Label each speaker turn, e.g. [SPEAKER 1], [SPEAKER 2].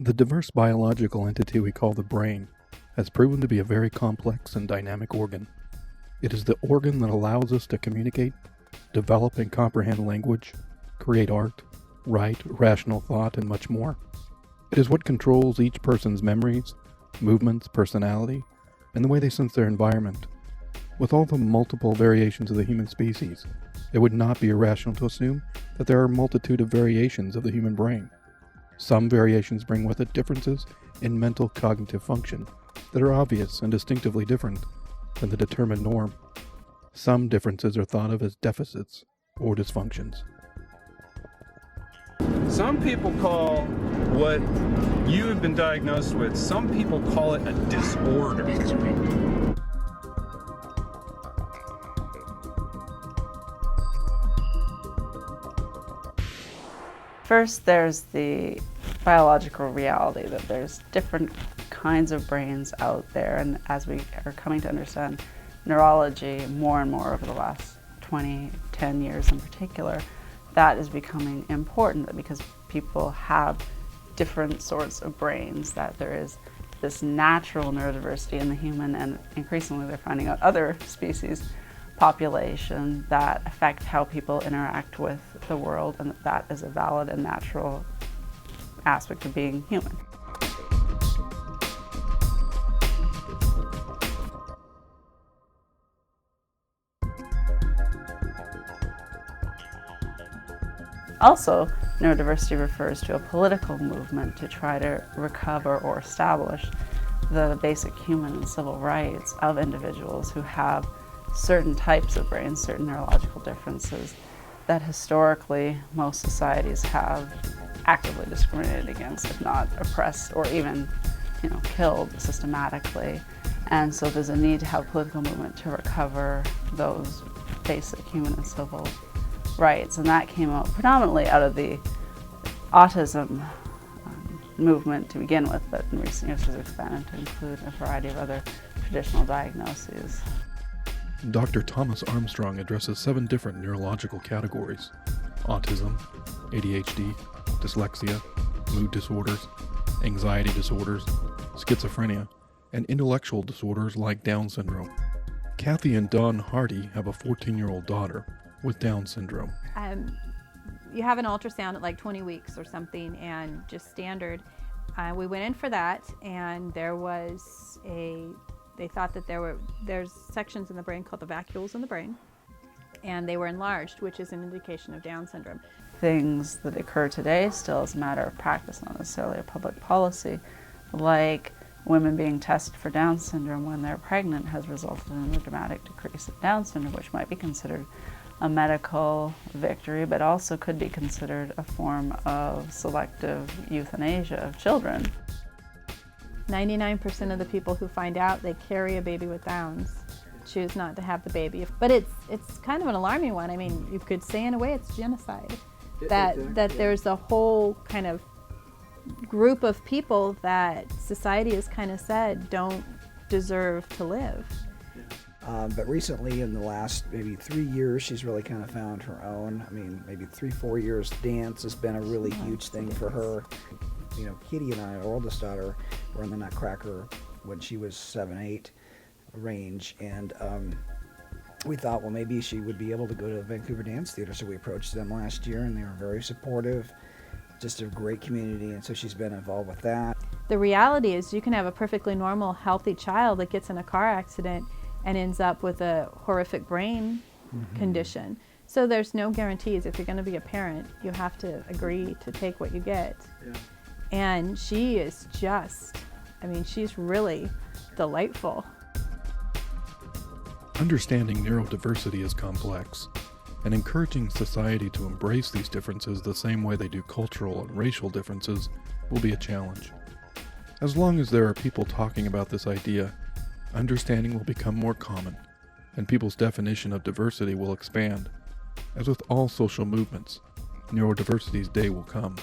[SPEAKER 1] The diverse biological entity we call the brain has proven to be a very complex and dynamic organ. It is the organ that allows us to communicate, develop and comprehend language, create art, write, rational thought, and much more. It is what controls each person's memories, movements, personality, and the way they sense their environment. With all the multiple variations of the human species, it would not be irrational to assume that there are a multitude of variations of the human brain. Some variations bring with it differences in mental cognitive function that are obvious and distinctively different than the determined norm. Some differences are thought of as deficits or dysfunctions.
[SPEAKER 2] Some people call what you have been diagnosed with, some people call it a disorder.
[SPEAKER 3] First, there's the biological reality that there's different kinds of brains out there, and as we are coming to understand neurology more and more over the last 10 years in particular, that is becoming important because people have different sorts of brains, that there is this natural neurodiversity in the human, and increasingly they're finding out other species population that affect how people interact with the world, and that is a valid and natural aspect of being human. Also, neurodiversity refers to a political movement to try to recover or establish the basic human and civil rights of individuals who have certain types of brains, certain neurological differences that historically most societies have actively discriminated against, if not oppressed or even, killed systematically. And so there's a need to have a political movement to recover those basic human and civil rights. And that came out predominantly out of the autism movement to begin with, but in recent years has expanded to include a variety of other traditional diagnoses.
[SPEAKER 1] Dr. Thomas Armstrong addresses 7 different neurological categories: autism, ADHD, dyslexia, mood disorders, anxiety disorders, schizophrenia, and intellectual disorders like Down syndrome. Kathy and Dawn Hardy have a 14-year-old daughter with Down syndrome.
[SPEAKER 4] You have an ultrasound at like 20 weeks or something, and just standard. We went in for that, and they thought that there's sections in the brain called the vacuoles in the brain, and they were enlarged, which is an indication of Down syndrome.
[SPEAKER 3] Things that occur today still as a matter of practice, not necessarily a public policy, like women being tested for Down syndrome when they're pregnant, has resulted in a dramatic decrease of Down syndrome, which might be considered a medical victory, but also could be considered a form of selective euthanasia of children.
[SPEAKER 4] 99% of the people who find out they carry a baby with Downs choose not to have the baby. But it's kind of an alarming one. I mean, you could say in a way it's genocide. That there's a whole kind of group of people that society has kind of said don't deserve to live.
[SPEAKER 5] But recently, in the last maybe 3 years, she's really kind of found her own. I mean, maybe 3-4 years, dance has been a really huge thing for her. Kitty and I, our oldest daughter, were in the Nutcracker when she was 7-8 range, and we thought, well, maybe she would be able to go to the Vancouver Dance Theater, so we approached them last year, and they were very supportive, just a great community, and so she's been involved with that.
[SPEAKER 4] The reality is you can have a perfectly normal, healthy child that gets in a car accident and ends up with a horrific brain condition. So there's no guarantees. If you're going to be a parent, you have to agree to take what you get. Yeah. And she is she's really delightful.
[SPEAKER 1] Understanding neurodiversity is complex, and encouraging society to embrace these differences the same way they do cultural and racial differences will be a challenge. As long as there are people talking about this idea, understanding will become more common, and people's definition of diversity will expand. As with all social movements, neurodiversity's day will come.